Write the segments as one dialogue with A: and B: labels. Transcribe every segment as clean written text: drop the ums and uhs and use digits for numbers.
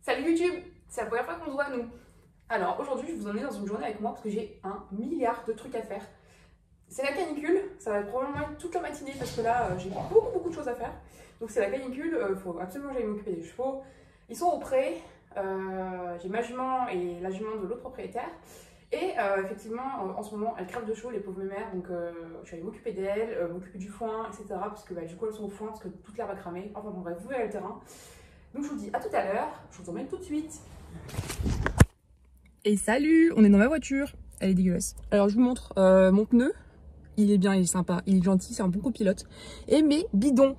A: Salut YouTube, c'est la première fois qu'on se voit nous. Alors aujourd'hui je vous emmène dans une journée avec moi parce que j'ai un milliard de trucs à faire. C'est la canicule, ça va probablement être toute la matinée parce que là j'ai beaucoup de choses à faire. Donc c'est la canicule, il faut absolument que j'aille m'occuper des chevaux. Ils sont au pré, j'ai ma jument et la jument de l'autre propriétaire. Et effectivement en ce moment elles crèvent de chaud les pauvres mères, donc je suis allée m'occuper d'elles, m'occuper du foin, etc. Parce que du coup elles sont au foin parce que toute l'herbe va cramer. Enfin bon bref, vous verrez le terrain. Donc je vous dis à tout à l'heure, je vous emmène tout de suite.
B: Et salut, on est dans ma voiture. Elle est dégueulasse. Alors je vous montre mon pneu. Il est bien, il est sympa, il est gentil, c'est un bon copilote. Et mes bidons,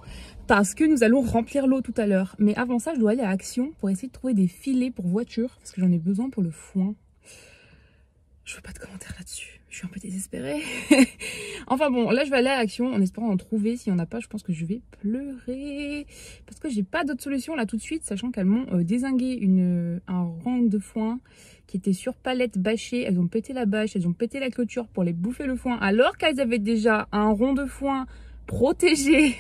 B: parce que nous allons remplir l'eau tout à l'heure. Mais avant ça, je dois aller à Action pour essayer de trouver des filets pour voiture, parce que j'en ai besoin pour le foin. Je veux pas de commentaires là-dessus, je suis un peu désespérée. Enfin bon, là je vais aller à Action en espérant en trouver. S'il y en a pas, je pense que je vais pleurer. Parce que j'ai pas d'autre solution là tout de suite, sachant qu'elles m'ont dézingué un rang de foin qui était sur palette bâchée. Elles ont pété la bâche, elles ont pété la clôture pour les bouffer le foin, alors qu'elles avaient déjà un rond de foin protégé.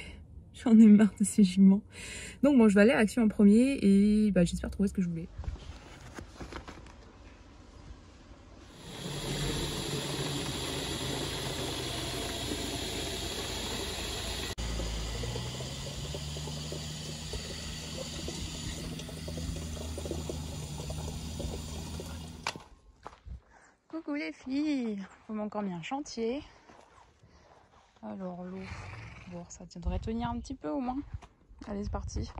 B: J'en ai marre de ces juments. Donc bon, je vais aller à Action en premier et j'espère trouver ce que je voulais. Coucou les filles, vous m'avez encore mis un chantier. Alors l'eau, bon ça devrait tenir un petit peu au moins. Allez c'est parti.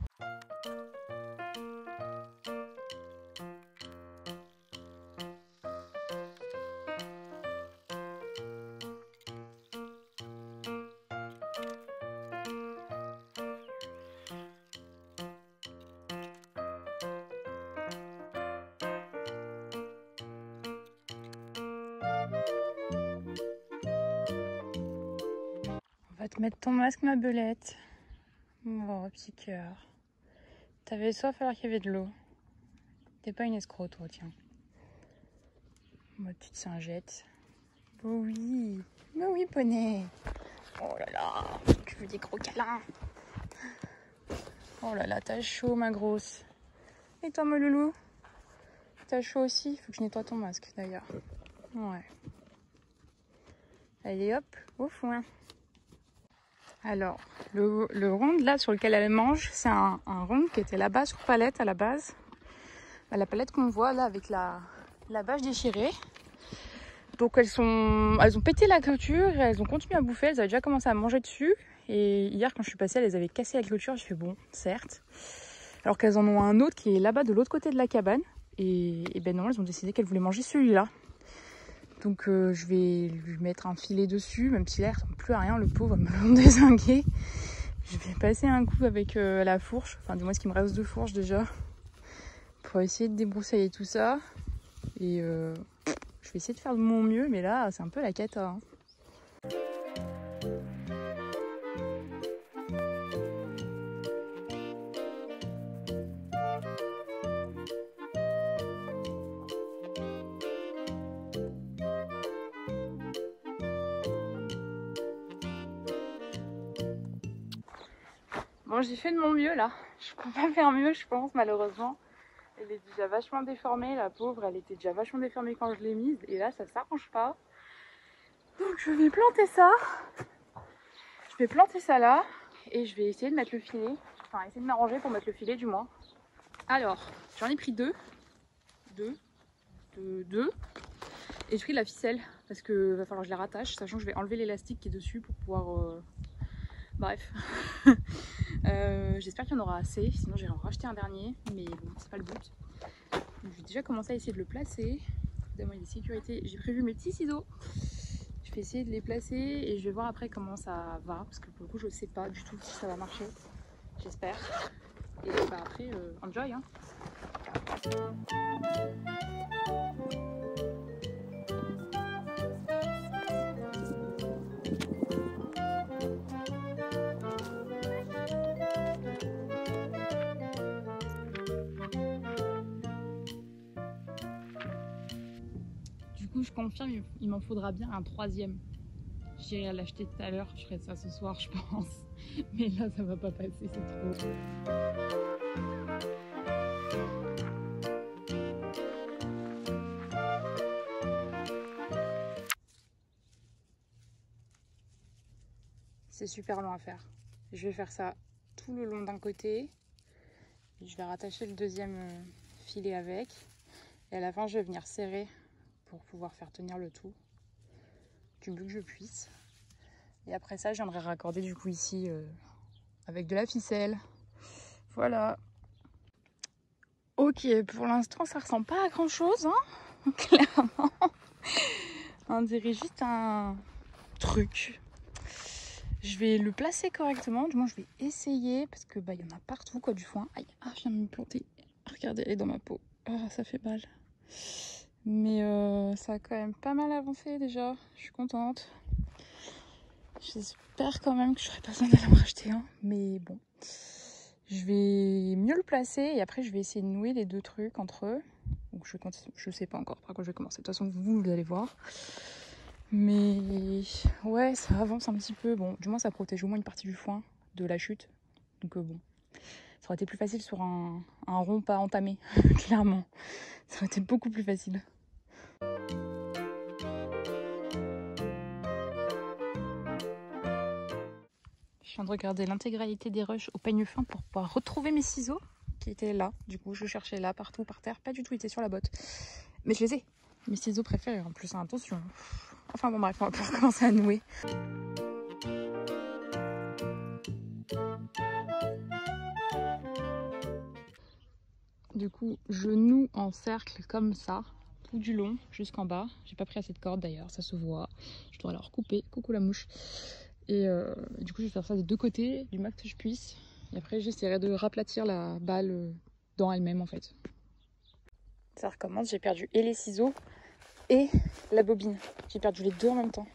B: On va te mettre ton masque ma belette. Oh petit cœur. T'avais soif alors qu'il y avait de l'eau. T'es pas une escroc toi tiens. Mode petite singette. Oh oui. Mais oui poney. Oh là là. Tu veux des gros câlins. Oh là là t'as chaud ma grosse. Et toi mon loulou? T'as chaud aussi? Faut que je nettoie ton masque d'ailleurs. Ouais. Allez hop, au foin. Alors, le rond là sur lequel elle mange, c'est un rond qui était là-bas sur palette à la base. La palette qu'on voit là avec la bâche déchirée. Donc elles ont pété la clôture, et elles ont continué à bouffer, elles avaient déjà commencé à manger dessus. Et hier quand je suis passée, elles avaient cassé la clôture, j'ai fait bon, certes. Alors qu'elles en ont un autre qui est là-bas de l'autre côté de la cabane. Et ben non, elles ont décidé qu'elles voulaient manger celui-là. Donc je vais lui mettre un filet dessus, même si là il ressemble plus à rien, le pauvre me l'a dézingué. Je vais passer un coup avec la fourche, enfin dis-moi ce qu'il me reste de fourche déjà, pour essayer de débroussailler tout ça. Et je vais essayer de faire de mon mieux, mais là c'est un peu la cata. Hein. Bon, j'ai fait de mon mieux là. Je peux pas faire mieux, je pense, malheureusement. Elle est déjà vachement déformée, la pauvre. Elle était déjà vachement déformée quand je l'ai mise. Et là, ça s'arrange pas. Donc, je vais planter ça. Je vais planter ça là. Et je vais essayer de mettre le filet. Enfin, essayer de m'arranger pour mettre le filet, du moins. Alors, j'en ai pris deux. Et je pris de la ficelle. Parce que va falloir que je la rattache. Sachant que je vais enlever l'élastique qui est dessus pour pouvoir... Bref. J'espère qu'il y en aura assez, sinon j'irai en racheter un dernier, mais bon, c'est pas le but. Donc, je vais déjà commencer à essayer de le placer. Évidemment, il y a des sécurités. J'ai prévu mes petits ciseaux. Je vais essayer de les placer et je vais voir après comment ça va, parce que pour le coup, je sais pas du tout si ça va marcher. J'espère. Et après, enjoy. Hein. Du coup, je confirme, il m'en faudra bien un troisième. J'irai l'acheter tout à l'heure, je ferai ça ce soir, je pense. Mais là, ça va pas passer, c'est trop. c'est super long à faire. Je vais faire ça tout le long d'un côté. Je vais rattacher le deuxième filet avec. Et à la fin, je vais venir serrer pour pouvoir faire tenir le tout du mieux que je puisse. Et après ça, je viendrai raccorder du coup ici avec de la ficelle. Voilà. Ok, pour l'instant, ça ressemble pas à grand chose, hein. Clairement. On dirait juste un truc. Je vais le placer correctement, du moins je vais essayer parce que il y en a partout quoi du foin. Aïe, je viens de me planter. Regardez, elle est dans ma peau. Ah, ça fait mal. Mais ça a quand même pas mal avancé déjà. Je suis contente. J'espère quand même que je n'aurai pas besoin d'aller en racheter un. Mais bon, je vais mieux le placer et après je vais essayer de nouer les deux trucs entre eux. Donc je sais pas encore par quoi je vais commencer. De toute façon, vous allez voir. Mais ouais, ça avance un petit peu. Bon, du moins ça protège au moins une partie du foin de la chute. Donc bon, ça aurait été plus facile sur un rond pas entamé, clairement. Ça aurait été beaucoup plus facile. Je viens de regarder l'intégralité des rushs au peigne fin pour pouvoir retrouver mes ciseaux qui étaient là. Du coup, je cherchais là, partout, par terre. Pas du tout, ils étaient sur la botte. Mais je les ai. Mes ciseaux préférés. En plus, attention. Enfin bon, bref, on va pouvoir commencer à nouer. Du coup, je noue en cercle comme ça, tout du long, jusqu'en bas. J'ai pas pris assez de corde d'ailleurs, ça se voit. Je dois alors couper. Coucou la mouche. Et du coup, je vais faire ça des deux côtés, du max que je puisse. Et après, j'essaierai de raplatir la balle dans elle-même en fait. Ça recommence, j'ai perdu et les ciseaux et la bobine. J'ai perdu les deux en même temps.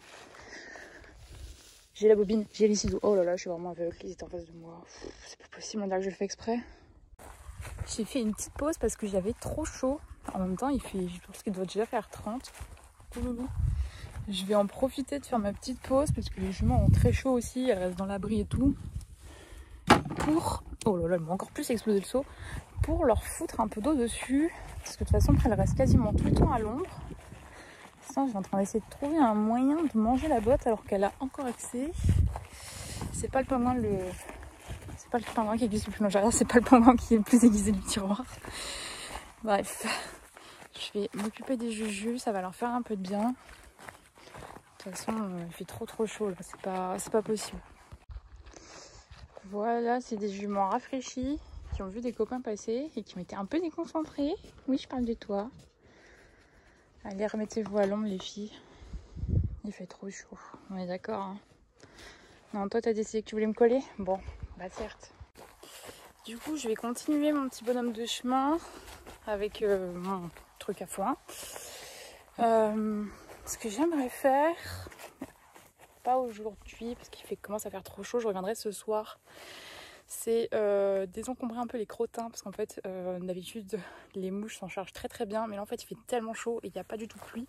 B: J'ai la bobine, j'ai les ciseaux. Oh là là, je suis vraiment aveugle, ils étaient en face de moi. C'est pas possible, on dirait que je le fais exprès. J'ai fait une petite pause parce que j'avais trop chaud. En même temps, je pense qu'il doit déjà faire 30. Couloulou. Je vais en profiter de faire ma petite pause parce que les juments ont très chaud aussi. Elles restent dans l'abri et tout. Oh là là, elles m'ont encore plus explosé le seau. Pour leur foutre un peu d'eau dessus. Parce que de toute façon, elles restent quasiment tout le temps à l'ombre. Je suis en train d'essayer de trouver un moyen de manger la botte alors qu'elle a encore accès. C'est pas le pingouin C'est pas le pingouin qui existe le plus longtemps, c'est pas le pingouin qui est le plus aiguisé du tiroir. Bref, je vais m'occuper des jujus, ça va leur faire un peu de bien. De toute façon, il fait trop chaud là, c'est pas possible. Voilà, c'est des juments rafraîchis qui ont vu des copains passer et qui ont été un peu déconcentrés. Oui, je parle de toi. Allez, remettez-vous à l'ombre les filles. Il fait trop chaud, on est d'accord hein. Non, toi t'as décidé que tu voulais me coller? Bon, bah certes. Du coup, je vais continuer mon petit bonhomme de chemin avec mon truc à foin. Ce que j'aimerais faire, pas aujourd'hui parce qu'il commence à faire trop chaud, je reviendrai ce soir, c'est désencombrer un peu les crottins parce qu'en fait, d'habitude, les mouches s'en chargent très bien, mais là en fait, il fait tellement chaud et il n'y a pas du tout de pluie,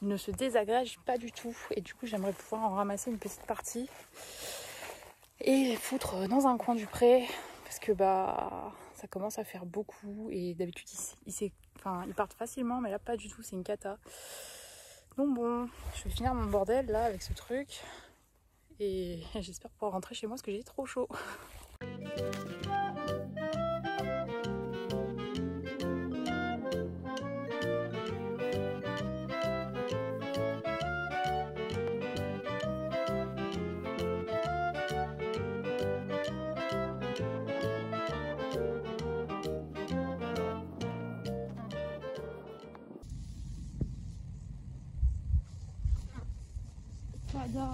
B: ils ne se désagrègent pas du tout et du coup, j'aimerais pouvoir en ramasser une petite partie et les foutre dans un coin du pré. Parce que ça commence à faire beaucoup et d'habitude ils partent facilement mais là pas du tout, c'est une cata. Donc bon, je vais finir mon bordel là avec ce truc et j'espère pouvoir rentrer chez moi parce que j'ai trop chaud. Tada!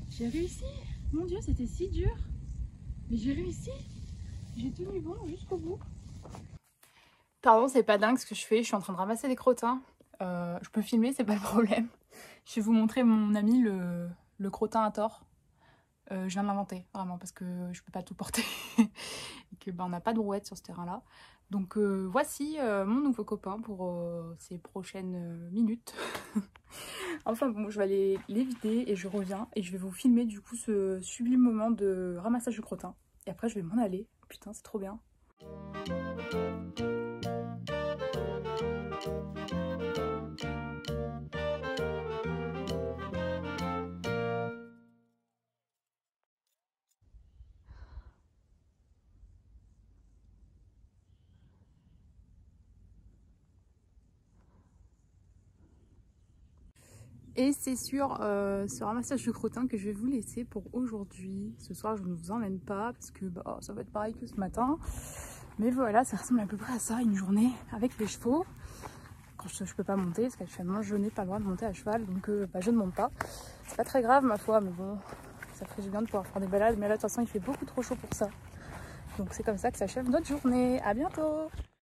B: J'ai réussi! Mon dieu, c'était si dur! Mais j'ai réussi! J'ai tenu bon jusqu'au bout. Pardon, c'est pas dingue ce que je fais. Je suis en train de ramasser des crottins. Je peux filmer, c'est pas le problème. Je vais vous montrer mon ami le crottin à tort. Je viens de l'inventer, vraiment, parce que je peux pas tout porter. Et que on n'a pas de rouette sur ce terrain-là. Donc voici mon nouveau copain pour ces prochaines minutes. Enfin bon, je vais aller les vider et je reviens et je vais vous filmer du coup ce sublime moment de ramassage de crottin. Et après je vais m'en aller. Putain, c'est trop bien. Et c'est sur ce ramassage de crottin que je vais vous laisser pour aujourd'hui. Ce soir, je ne vous emmène pas parce que bah, ça va être pareil que ce matin. Mais voilà, ça ressemble à peu près à ça, une journée avec les chevaux. Quand je peux pas monter, parce qu'actuellement, je n'ai pas le droit de monter à cheval, donc bah, je ne monte pas. C'est pas très grave, ma foi, mais bon, ça ferait du bien de pouvoir faire des balades. Mais là, de toute façon, il fait beaucoup trop chaud pour ça. Donc c'est comme ça que s'achève notre journée. À bientôt!